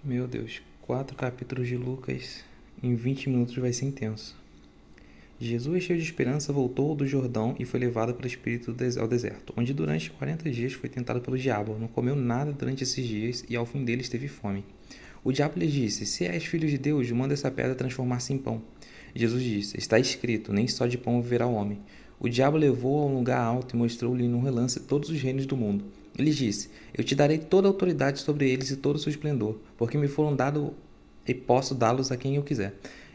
Meu Deus, 4 capítulos de Lucas em 20 minutos vai ser intenso. Jesus, cheio de esperança, voltou do Jordão e foi levado pelo Espírito ao deserto, onde durante 40 dias foi tentado pelo diabo. Não comeu nada durante esses dias e ao fim deles teve fome. O diabo lhe disse: Se és filho de Deus, manda essa pedra transformar-se em pão. Jesus disse: Está escrito, nem só de pão viverá o homem. O diabo levou-o a um lugar alto e mostrou-lhe num relance todos os reinos do mundo. Ele disse: Eu te darei toda a autoridade sobre eles e todo o seu esplendor, porque me foram dados e posso dá-los a quem eu quiser.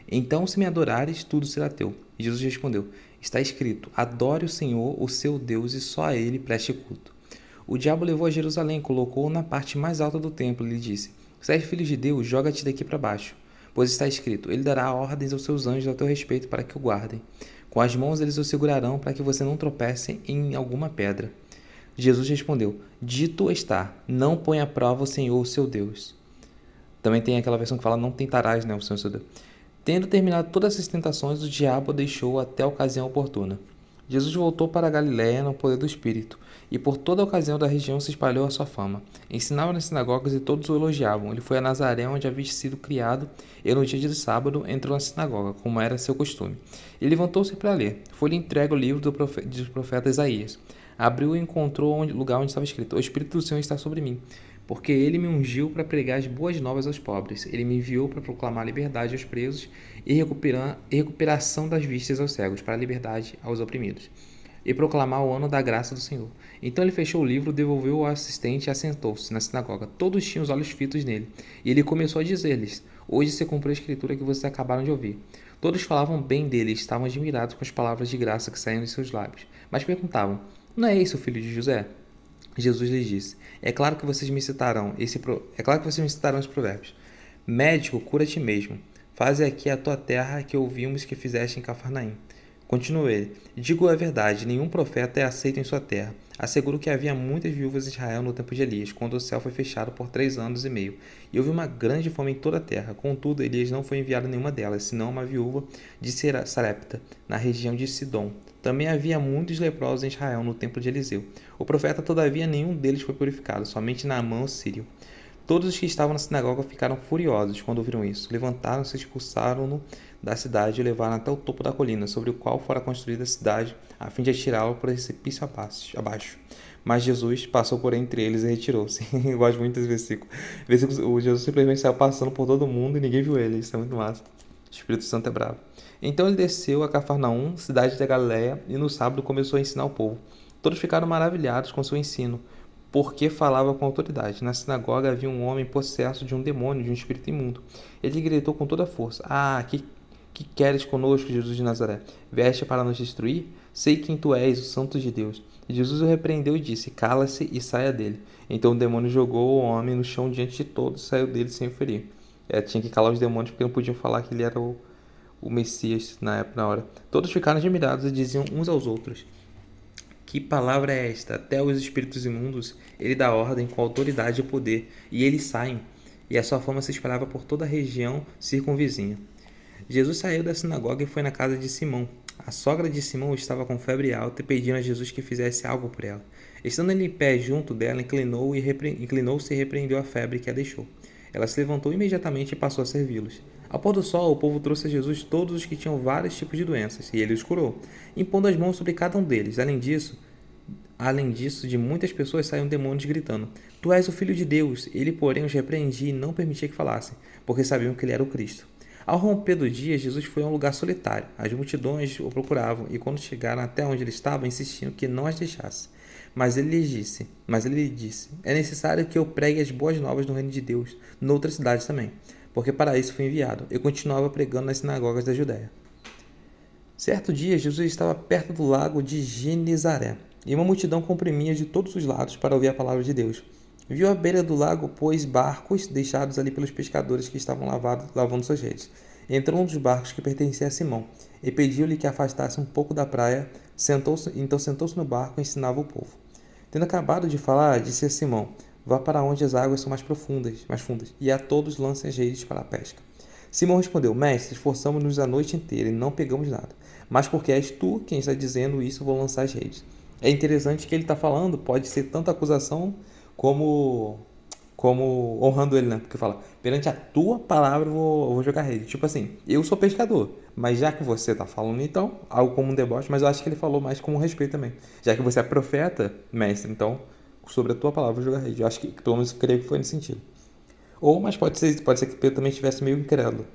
Então, se me adorares, tudo será teu. E Jesus respondeu: Está escrito: Adore o Senhor, o seu Deus, e só a ele preste culto. O diabo levou a Jerusalém, colocou-o na parte mais alta do templo e lhe disse: Se és filho de Deus, joga-te daqui para baixo. Pois está escrito: Ele dará ordens aos seus anjos a teu respeito para que o guardem. Com as mãos eles o segurarão para que você não tropece em alguma pedra. Jesus respondeu: Dito está, não põe à prova o Senhor, o seu Deus. Também tem aquela versão que fala: Não tentarás, né, o Senhor, seu Deus. Tendo terminado todas essas tentações, o diabo o deixou até a ocasião oportuna. Jesus voltou para a Galiléia no poder do Espírito, e por toda a ocasião da região se espalhou a sua fama. Ensinava nas sinagogas e todos o elogiavam. Ele foi a Nazaré, onde havia sido criado, e no dia de sábado entrou na sinagoga, como era seu costume. E levantou-se para ler. Foi-lhe entregue o livro do profeta Isaías. Abriu e encontrou o lugar onde estava escrito: O Espírito do Senhor está sobre mim, porque ele me ungiu para pregar as boas novas aos pobres. Ele me enviou para proclamar liberdade aos presos e recuperação das vistas aos cegos, para a liberdade aos oprimidos, e proclamar o ano da graça do Senhor. Então ele fechou o livro, devolveu-o ao assistente e assentou-se na sinagoga. Todos tinham os olhos fitos nele. E ele começou a dizer-lhes: Hoje se cumpriu a escritura que vocês acabaram de ouvir. Todos falavam bem dele e estavam admirados com as palavras de graça que saíam de seus lábios. Mas perguntavam: Não é esse o filho de José? Jesus lhes disse: É claro que vocês me citarão esses provérbios. Médico, cura-te mesmo. Faze aqui a tua terra que ouvimos que fizeste em Cafarnaim. Continuou ele: Digo a verdade, nenhum profeta é aceito em sua terra. Asseguro que havia muitas viúvas em Israel no tempo de Elias, quando o céu foi fechado por 3 anos e meio, e houve uma grande fome em toda a terra. Contudo, Elias não foi enviado a nenhuma delas, senão uma viúva de Sarepta, na região de Sidom. Também havia muitos leprosos em Israel no tempo de Eliseu. O profeta, todavia, nenhum deles foi purificado, somente Naamã o sírio. Todos os que estavam na sinagoga ficaram furiosos quando ouviram isso. Levantaram-se, expulsaram-no da cidade e o levaram até o topo da colina, sobre o qual fora construída a cidade, a fim de atirá-lo por precipício abaixo. Mas Jesus passou por entre eles e retirou-se. Eu gosto muito desse versículo. O Jesus simplesmente saiu passando por todo mundo e ninguém viu ele. Isso é muito massa. O Espírito Santo é bravo. Então ele desceu a Cafarnaum, cidade da Galiléia, e no sábado começou a ensinar o povo. Todos ficaram maravilhados com seu ensino, porque falava com autoridade. Na sinagoga havia um homem possesso de um demônio, de um espírito imundo. Ele gritou com toda a força: que queres conosco, Jesus de Nazaré? Vieste para nos destruir? Sei quem tu és, o Santo de Deus. E Jesus o repreendeu e disse: Cala-se e saia dele. Então o demônio jogou o homem no chão diante de todos e saiu dele sem o ferir. Tinha que calar os demônios porque não podiam falar que ele era o Messias na hora. Todos ficaram admirados e diziam uns aos outros: Que palavra é esta? Até os espíritos imundos ele dá ordem com autoridade e poder, e eles saem. E a sua fama se espalhava por toda a região circunvizinha. Jesus saiu da sinagoga e foi na casa de Simão. A sogra de Simão estava com febre alta e pedindo a Jesus que fizesse algo por ela. Estando ele em pé junto dela, inclinou-se e repreendeu a febre que a deixou. Ela se levantou imediatamente e passou a servi-los. Ao pôr do sol, o povo trouxe a Jesus todos os que tinham vários tipos de doenças, e ele os curou, impondo as mãos sobre cada um deles. Além disso, de muitas pessoas saíam demônios gritando: Tu és o Filho de Deus. Ele, porém, os repreendia e não permitia que falassem, porque sabiam que ele era o Cristo. Ao romper do dia, Jesus foi a um lugar solitário. As multidões o procuravam, e quando chegaram até onde ele estava, insistiam que não as deixasse. Mas ele lhe disse: É necessário que eu pregue as boas novas do reino de Deus noutras cidades também, porque para isso fui enviado. Eu continuava pregando nas sinagogas da Judéia. Certo dia, Jesus estava perto do lago de Genezaré, e uma multidão comprimia de todos os lados para ouvir a palavra de Deus. Viu à beira do lago, pois, barcos deixados ali pelos pescadores que estavam lavando suas redes. Entrou um dos barcos que pertencia a Simão, e pediu-lhe que afastasse um pouco da praia. Então sentou-se no barco e ensinava o povo. Tendo acabado de falar, disse a Simão: Vá para onde as águas são mais fundas, e a todos lancem as redes para a pesca. Simão respondeu: Mestre, esforçamo-nos a noite inteira e não pegamos nada. Mas porque és tu quem está dizendo isso, vou lançar as redes. É interessante que ele está falando, pode ser tanto acusação como como honrando ele, né? Porque fala, perante a tua palavra eu vou jogar rede. Tipo assim, eu sou pescador, mas já que você tá falando então, algo como um deboche, mas eu acho que ele falou mais com respeito também. Já que você é profeta, mestre, então, sobre a tua palavra eu vou jogar rede. Eu acho que, pelo menos, eu creio que foi nesse sentido. Ou, mas pode ser que Pedro também estivesse meio incrédulo.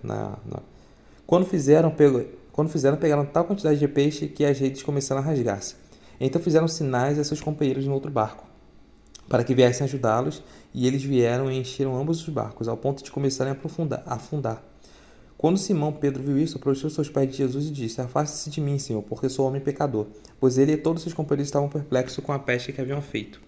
Quando fizeram, pegaram tal quantidade de peixe que as redes começaram a rasgar-se. Então fizeram sinais a seus companheiros no outro barco, para que viessem ajudá-los, e eles vieram e encheram ambos os barcos, ao ponto de começarem a afundar. Quando Simão Pedro viu isso, prostrou-se aos pés de Jesus e disse: Afaste-se de mim, Senhor, porque sou homem pecador. Pois ele e todos seus companheiros estavam perplexos com a pesca que haviam feito.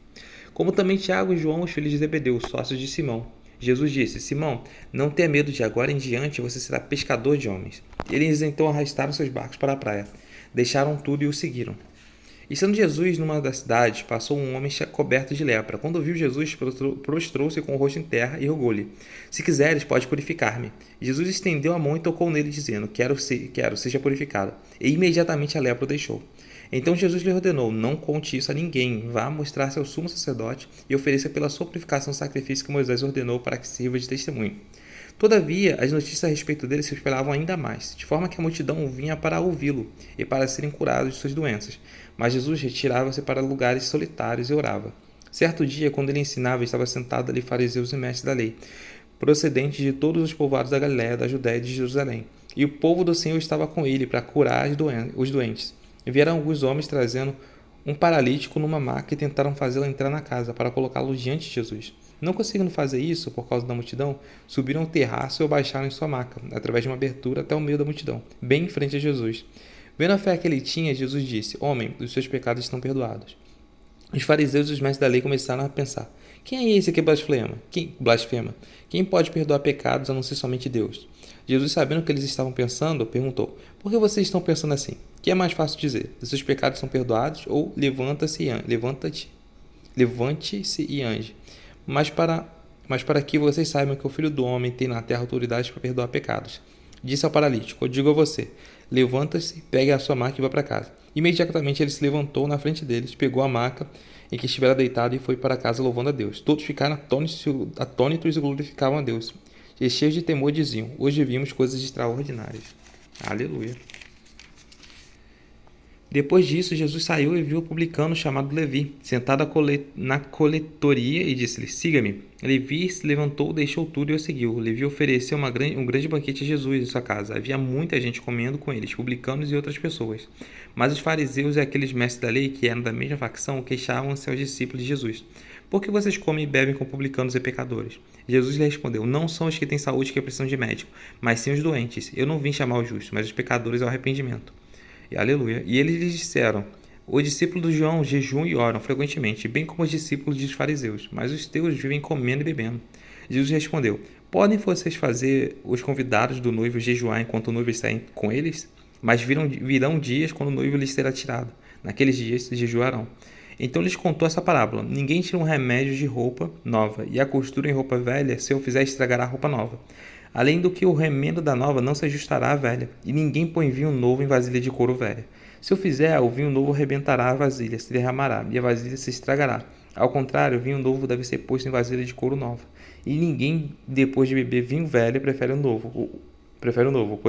Como também Tiago e João, os filhos de Zebedeu, os sócios de Simão. Jesus disse: Simão, não tenha medo, de agora em diante você será pescador de homens. Eles então arrastaram seus barcos para a praia, deixaram tudo e o seguiram. Estando Jesus numa das cidades, passou um homem coberto de lepra. Quando viu Jesus, prostrou-se com o rosto em terra e rogou-lhe: Se quiseres, pode purificar-me. Jesus estendeu a mão e tocou nele, dizendo: Quero, seja purificado. E imediatamente a lepra o deixou. Então Jesus lhe ordenou: Não conte isso a ninguém. Vá mostrar-se ao sumo sacerdote e ofereça pela sua purificação o sacrifício que Moisés ordenou para que sirva de testemunho. Todavia, as notícias a respeito dele se espalhavam ainda mais, de forma que a multidão vinha para ouvi-lo e para serem curados de suas doenças. Mas Jesus retirava-se para lugares solitários e orava. Certo dia, quando ele ensinava, estava sentado ali fariseus e mestres da lei, procedentes de todos os povoados da Galiléia, da Judéia e de Jerusalém. E o povo do Senhor estava com ele para curar os doentes. E vieram alguns homens trazendo um paralítico numa maca e tentaram fazê-lo entrar na casa para colocá-lo diante de Jesus. Não conseguindo fazer isso por causa da multidão, subiram ao terraço e o baixaram em sua maca, através de uma abertura até o meio da multidão, bem em frente a Jesus. Vendo a fé que ele tinha, Jesus disse: Homem, os seus pecados estão perdoados. Os fariseus e os mestres da lei começaram a pensar: Quem é esse que blasfema? Quem pode perdoar pecados a não ser somente Deus? Jesus, sabendo o que eles estavam pensando, perguntou: Por que vocês estão pensando assim? O que é mais fácil dizer? Os seus pecados são perdoados ou levante-se e ande? Mas para que vocês saibam que o Filho do Homem tem na terra autoridade para perdoar pecados. Disse ao paralítico: Eu digo a você, levanta-se, pegue a sua maca e vá para casa. Imediatamente ele se levantou na frente deles, pegou a maca em que estivera deitado e foi para casa louvando a Deus. Todos ficaram atônitos e glorificavam a Deus. E cheios de temor diziam: Hoje vimos coisas extraordinárias. Aleluia. Depois disso, Jesus saiu e viu o publicano chamado Levi, sentado na coletoria, e disse-lhe: Siga-me. Levi se levantou, deixou tudo e o seguiu. Levi ofereceu um grande banquete a Jesus em sua casa. Havia muita gente comendo com eles, publicanos e outras pessoas. Mas os fariseus e aqueles mestres da lei, que eram da mesma facção, queixavam-se aos discípulos de Jesus: Por que vocês comem e bebem com publicanos e pecadores? Jesus lhe respondeu: Não são os que têm saúde que precisam de médico, mas sim os doentes. Eu não vim chamar os justos, mas os pecadores ao arrependimento. E aleluia. E eles lhes disseram: Os discípulos de João jejuam e oram frequentemente, bem como os discípulos dos fariseus, mas os teus vivem comendo e bebendo. Jesus respondeu: Podem vocês fazer os convidados do noivo jejuar enquanto o noivo está com eles? Mas virão dias quando o noivo lhes será tirado. Naqueles dias jejuarão. Então lhes contou essa parábola: Ninguém tira um remédio de roupa nova e a costura em roupa velha, se eu fizer estragar a roupa nova. Além do que o remendo da nova não se ajustará à velha, e ninguém põe vinho novo em vasilha de couro velha. Se o fizer, o vinho novo rebentará a vasilha, se derramará, e a vasilha se estragará. Ao contrário, o vinho novo deve ser posto em vasilha de couro nova. E ninguém, depois de beber vinho velho, prefere o novo,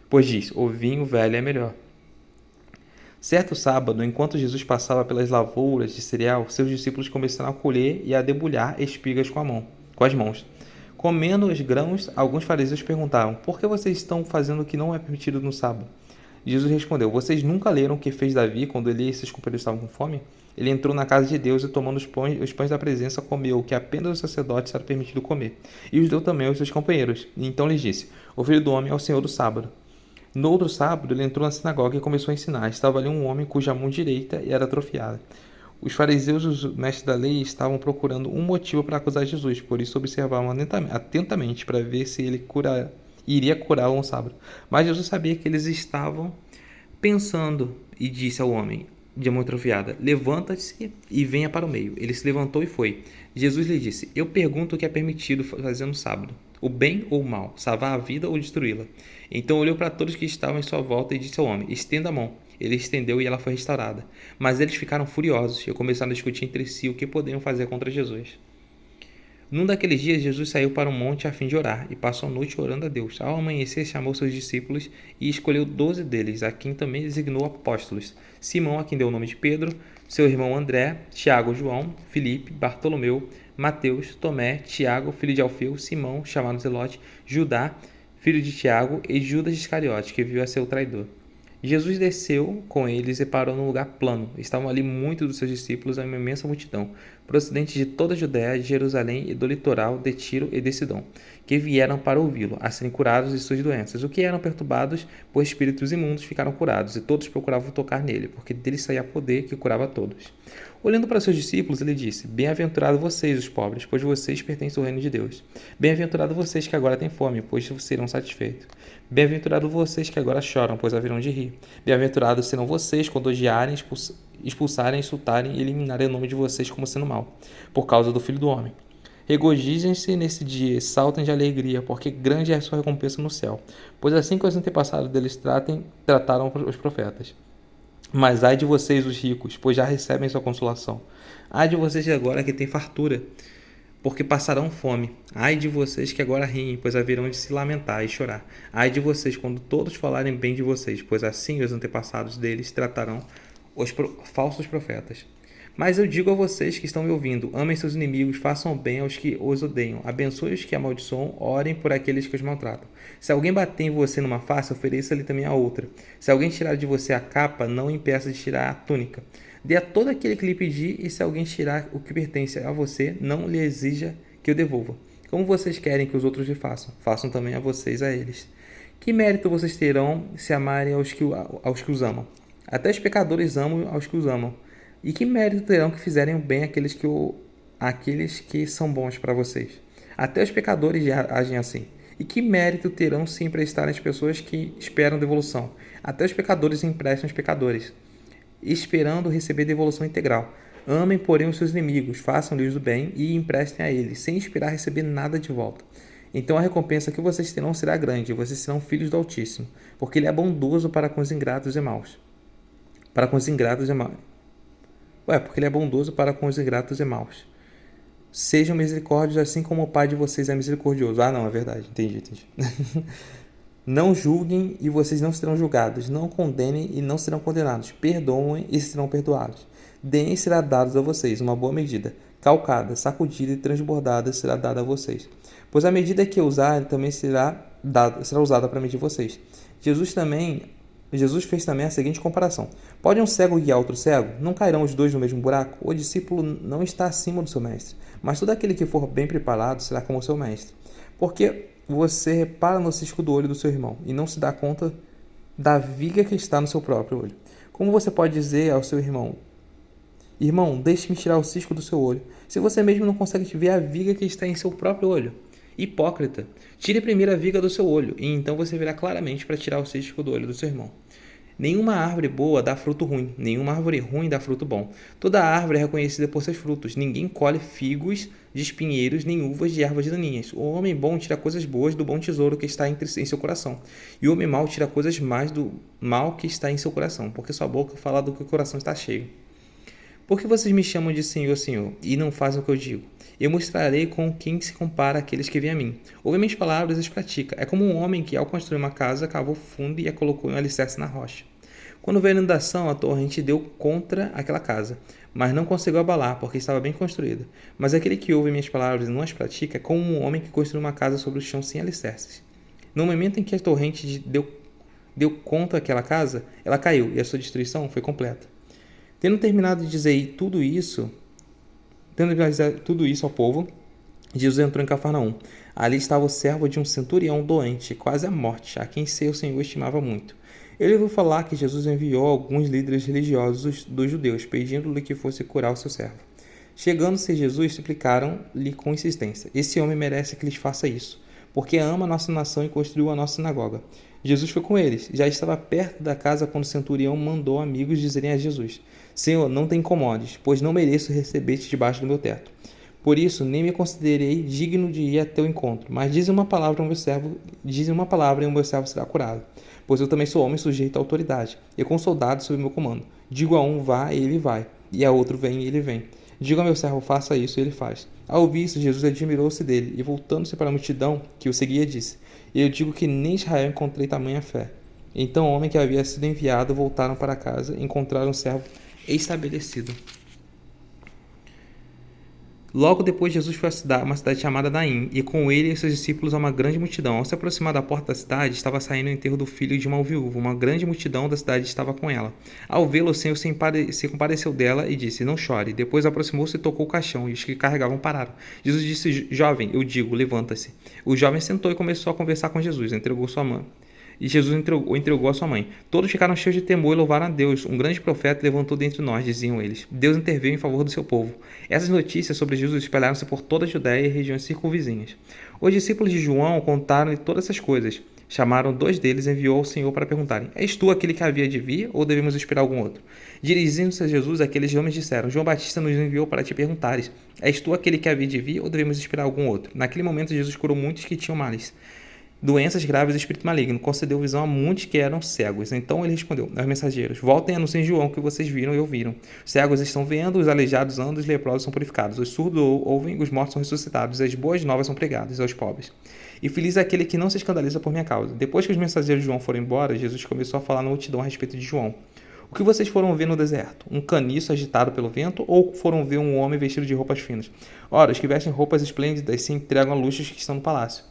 pois diz, o vinho velho é melhor. Certo sábado, enquanto Jesus passava pelas lavouras de cereal, seus discípulos começaram a colher e a debulhar espigas com as mãos. Comendo os grãos, alguns fariseus perguntaram: Por que vocês estão fazendo o que não é permitido no sábado? Jesus respondeu: Vocês nunca leram o que fez Davi quando ele e seus companheiros estavam com fome? Ele entrou na casa de Deus e, tomando os pães da presença, comeu o que apenas os sacerdotes era permitido comer, e os deu também aos seus companheiros. E então lhes disse: O Filho do Homem é o Senhor do sábado. No outro sábado, ele entrou na sinagoga e começou a ensinar. Estava ali um homem cuja mão direita era atrofiada. Os fariseus e os mestres da lei estavam procurando um motivo para acusar Jesus, por isso observavam atentamente para ver se ele iria curá-lo no sábado. Mas Jesus sabia que eles estavam pensando e disse ao homem de mão atrofiada: Levanta-se e venha para o meio. Ele se levantou e foi. Jesus lhe disse: Eu pergunto o que é permitido fazer no sábado: o bem ou o mal, salvar a vida ou destruí-la? Então olhou para todos que estavam em sua volta e disse ao homem: Estenda a mão. Ele estendeu e ela foi restaurada. Mas eles ficaram furiosos e começaram a discutir entre si o que poderiam fazer contra Jesus. Num daqueles dias, Jesus saiu para um monte a fim de orar, e passou a noite orando a Deus. Ao amanhecer, chamou seus discípulos e escolheu 12 deles, a quem também designou apóstolos: Simão, a quem deu o nome de Pedro, seu irmão André, Tiago, João, Filipe, Bartolomeu, Mateus, Tomé, Tiago, filho de Alfeu, Simão, chamado Zelote, Judá, filho de Tiago, e Judas Iscariote, que viu a ser o traidor. Jesus desceu com eles e parou num lugar plano. Estavam ali muitos dos seus discípulos, uma imensa multidão, procedentes de toda a Judéia, de Jerusalém e do litoral de Tiro e de Sidom, que vieram para ouvi-lo, a serem curados de suas doenças. Os que eram perturbados por espíritos imundos ficaram curados, e todos procuravam tocar nele, porque dele saía poder que curava todos. Olhando para seus discípulos, ele disse: Bem-aventurados vocês, os pobres, pois vocês pertencem ao reino de Deus. Bem-aventurados vocês que agora têm fome, pois serão satisfeitos. Bem-aventurados vocês que agora choram, pois haverão de rir. Bem-aventurados serão vocês quando odiarem, expulsarem, insultarem e eliminarem o nome de vocês como sendo mal, por causa do Filho do Homem. Regozijem-se nesse dia e saltem de alegria, porque grande é a sua recompensa no céu. Pois assim que os antepassados deles trataram os profetas. Mas ai de vocês, os ricos, pois já recebem sua consolação. Ai de vocês agora que têm fartura, porque passarão fome. Ai de vocês que agora riem, pois haverão de se lamentar e chorar. Ai de vocês quando todos falarem bem de vocês, pois assim os antepassados deles tratarão os falsos profetas. Mas eu digo a vocês que estão me ouvindo: amem seus inimigos, façam bem aos que os odeiam, abençoem os que amaldiçoam, orem por aqueles que os maltratam. Se alguém bater em você numa face, ofereça-lhe também a outra. Se alguém tirar de você a capa, não o impeça de tirar a túnica. Dê a todo aquele que lhe pedir, e se alguém tirar o que pertence a você, não lhe exija que o devolva. Como vocês querem que os outros lhe façam, façam também a vocês a eles. Que mérito vocês terão se amarem aos que os amam? Até os pecadores amam aos que os amam. E que mérito terão que fizerem o bem àqueles que são bons para vocês? Até os pecadores agem assim. E que mérito terão se emprestarem às pessoas que esperam devolução? Até os pecadores emprestam aos pecadores, esperando receber devolução integral. Amem, porém, os seus inimigos, façam-lhes o bem e emprestem a eles, sem esperar receber nada de volta. Então a recompensa que vocês terão será grande, e vocês serão filhos do Altíssimo, porque ele é bondoso para com os ingratos e maus. Porque ele é bondoso para com os ingratos e maus. Sejam misericórdios assim como o Pai de vocês é misericordioso. Não, é verdade. Entendi. Não julguem e vocês não serão julgados. Não condenem e não serão condenados. Perdoem e serão perdoados. Deem e será dado a vocês uma boa medida, calcada, sacudida e transbordada será dada a vocês. Pois a medida que usarem também será usada para medir vocês. Jesus fez também a seguinte comparação: pode um cego guiar outro cego? Não cairão os dois no mesmo buraco? O discípulo não está acima do seu mestre, mas todo aquele que for bem preparado será como o seu mestre. Porque você repara no cisco do olho do seu irmão e não se dá conta da viga que está no seu próprio olho? Como você pode dizer ao seu irmão: irmão, deixe-me tirar o cisco do seu olho, se você mesmo não consegue ver a viga que está em seu próprio olho? Hipócrita, tire primeiro a viga do seu olho, e então você verá claramente para tirar o cisco do olho do seu irmão. Nenhuma árvore boa dá fruto ruim, nenhuma árvore ruim dá fruto bom. Toda árvore é reconhecida por seus frutos. Ninguém colhe figos de espinheiros, nem uvas de ervas daninhas. O homem bom tira coisas boas do bom tesouro que está em seu coração, e o homem mau tira coisas más do mal que está em seu coração, porque sua boca fala do que o coração está cheio. Por que vocês me chamam de Senhor, Senhor, e não fazem o que eu digo? Eu mostrarei com quem se compara aqueles que vêm a mim. Ouve minhas palavras e as pratica. É como um homem que, ao construir uma casa, cavou fundo e a colocou em um alicerce na rocha. Quando veio a inundação, a torrente deu contra aquela casa, mas não conseguiu abalar, porque estava bem construída. Mas aquele que ouve minhas palavras e não as pratica é como um homem que construiu uma casa sobre o chão sem alicerces. No momento em que a torrente deu contra aquela casa, ela caiu e a sua destruição foi completa. Tendo terminado de dizer tudo isso ao povo, Jesus entrou em Cafarnaum. Ali estava o servo de um centurião doente, quase à morte, a quem seu senhor estimava muito. Ele ouviu falar que Jesus enviou alguns líderes religiosos dos judeus, pedindo-lhe que fosse curar o seu servo. Chegando-se Jesus, suplicaram-lhe com insistência: esse homem merece que lhes faça isso, porque ama a nossa nação e construiu a nossa sinagoga. Jesus foi com eles. Já estava perto da casa quando o centurião mandou amigos dizerem a Jesus: Senhor, não te incomodes, pois não mereço receber-te debaixo do meu teto. Por isso, nem me considerei digno de ir a teu encontro. Mas dize uma palavra e o meu servo será curado. Pois eu também sou homem sujeito à autoridade, e com soldados sob meu comando. Digo a um, vá, e ele vai, e a outro, vem, e ele vem. Diga ao meu servo, faça isso, e ele faz. Ao ouvir isso, Jesus admirou-se dele, e voltando-se para a multidão que o seguia, disse: Eu digo que nem em Israel encontrei tamanha fé. Então o homem que havia sido enviado voltaram para casa e encontraram o servo estabelecido. Logo depois, Jesus foi a uma cidade chamada Naim, e com ele e seus discípulos a uma grande multidão. Ao se aproximar da porta da cidade, estava saindo o enterro do filho de uma viúva. Uma grande multidão da cidade estava com ela. Ao vê-lo, o Senhor se compadeceu dela e disse: Não chore. Depois aproximou-se e tocou o caixão, e os que carregavam pararam. Jesus disse: Jovem, eu digo, levanta-se. O jovem sentou e começou a conversar com Jesus. Entregou sua mão. E Jesus o entregou à sua mãe. Todos ficaram cheios de temor e louvaram a Deus. Um grande profeta levantou dentre nós, diziam eles. Deus interveio em favor do seu povo. Essas notícias sobre Jesus espalharam-se por toda a Judéia e regiões circunvizinhas. Os discípulos de João contaram-lhe todas essas coisas. Chamaram 2 deles e enviou ao Senhor para perguntarem: És tu aquele que havia de vir, ou devemos esperar algum outro? Dirigindo-se a Jesus, aqueles homens disseram: João Batista nos enviou para te perguntares: És tu aquele que havia de vir, ou devemos esperar algum outro? Naquele momento, Jesus curou muitos que tinham males, doenças graves e espírito maligno, concedeu visão a muitos que eram cegos. Então ele respondeu aos mensageiros: Voltem e anunciem João que vocês viram e ouviram. Os cegos estão vendo, os aleijados andam, os leprosos são purificados, os surdos ouvem, os mortos são ressuscitados, as boas novas são pregadas aos pobres. E feliz é aquele que não se escandaliza por minha causa. Depois que os mensageiros de João foram embora, Jesus começou a falar na multidão a respeito de João. O que vocês foram ver no deserto? Um caniço agitado pelo vento, ou foram ver um homem vestido de roupas finas? Ora, os que vestem roupas esplêndidas se entregam a luxos que estão no palácio.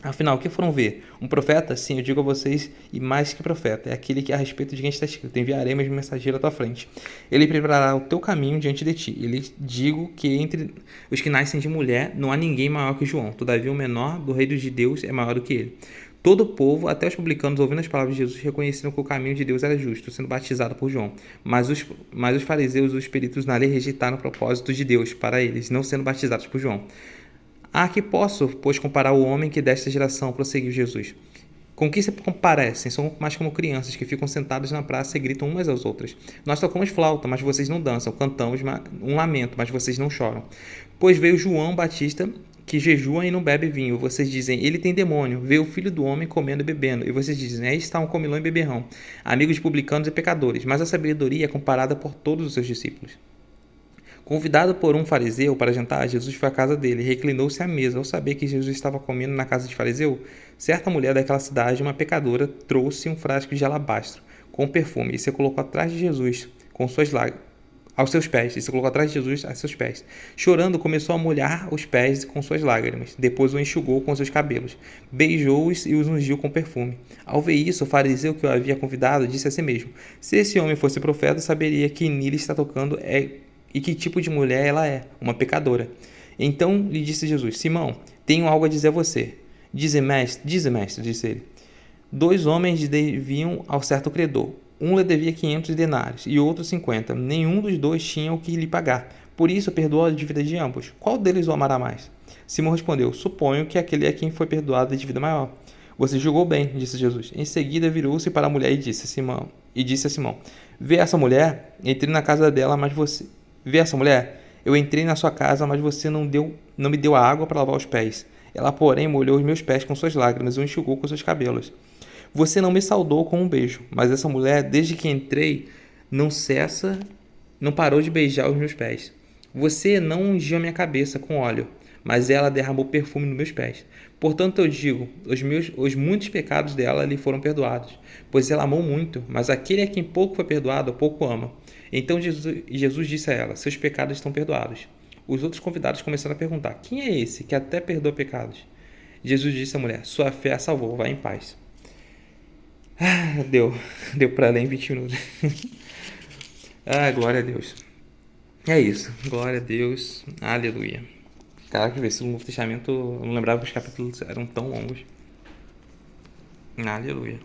Afinal, o que foram ver? Um profeta? Sim, eu digo a vocês, e mais que profeta, é aquele que a respeito de quem está escrito: enviarei meu mensageiro à tua frente. Ele preparará o teu caminho diante de ti. Ele digo que entre os que nascem de mulher não há ninguém maior que João. Todavia, o menor do reino de Deus é maior do que ele. Todo o povo, até os publicanos, ouvindo as palavras de Jesus, reconheceram que o caminho de Deus era justo, sendo batizado por João. Mas os fariseus e os peritos na lei rejeitaram o propósito de Deus para eles, não sendo batizados por João. Que posso, pois, comparar o homem que desta geração, prosseguiu Jesus. Com que se parecem? São mais como crianças que ficam sentadas na praça e gritam umas às outras. Nós tocamos flauta, mas vocês não dançam. Cantamos um lamento, mas vocês não choram. Pois veio João Batista, que jejua e não bebe vinho. Vocês dizem: ele tem demônio. Veio o Filho do Homem comendo e bebendo. E vocês dizem: aí está um comilão e beberrão, amigo de publicanos e pecadores. Mas a sabedoria é comparada por todos os seus discípulos. Convidado por um fariseu para jantar, Jesus foi à casa dele e reclinou-se à mesa. Ao saber que Jesus estava comendo na casa de fariseu, certa mulher daquela cidade, uma pecadora, trouxe um frasco de alabastro com perfume e se colocou atrás de Jesus com suas lágrimas, aos seus pés, e se colocou atrás de Jesus a seus pés. Chorando, começou a molhar os pés com suas lágrimas. Depois o enxugou com seus cabelos, beijou-os e os ungiu com perfume. Ao ver isso, o fariseu que o havia convidado disse a si mesmo: se esse homem fosse profeta, saberia que nele está tocando e que tipo de mulher ela é, uma pecadora. Então lhe disse Jesus: Simão, tenho algo a dizer a você. Dize, mestre, disse ele. 2 homens deviam ao certo credor. Um lhe devia 500 denários e outro 50. Nenhum dos 2 tinha o que lhe pagar. Por isso perdoou a dívida de ambos. Qual deles o amará mais? Simão respondeu: Suponho que aquele é quem foi perdoado a dívida maior. Você julgou bem, disse Jesus. Em seguida virou-se para a mulher e disse a Simão: Vê essa mulher? Entrei na casa dela, mas você... Vê essa mulher? Eu entrei na sua casa, mas você não me deu a água para lavar os pés. Ela, porém, molhou os meus pés com suas lágrimas e o enxugou com seus cabelos. Você não me saudou com um beijo, mas essa mulher, desde que entrei, não parou de beijar os meus pés. Você não ungiu a minha cabeça com óleo, mas ela derramou perfume nos meus pés. Portanto, eu digo, os muitos pecados dela lhe foram perdoados, pois ela amou muito, mas aquele a quem pouco foi perdoado, pouco ama. Então Jesus disse a ela: seus pecados estão perdoados. Os outros convidados começaram a perguntar: quem é esse que até perdoa pecados? Jesus disse à mulher: sua fé a salvou, vá em paz. Deu para ler em 20 minutos. Glória a Deus. É isso, glória a Deus, aleluia. Caraca, ver se no Novo Testamento eu não lembrava que os capítulos eram tão longos. Aleluia.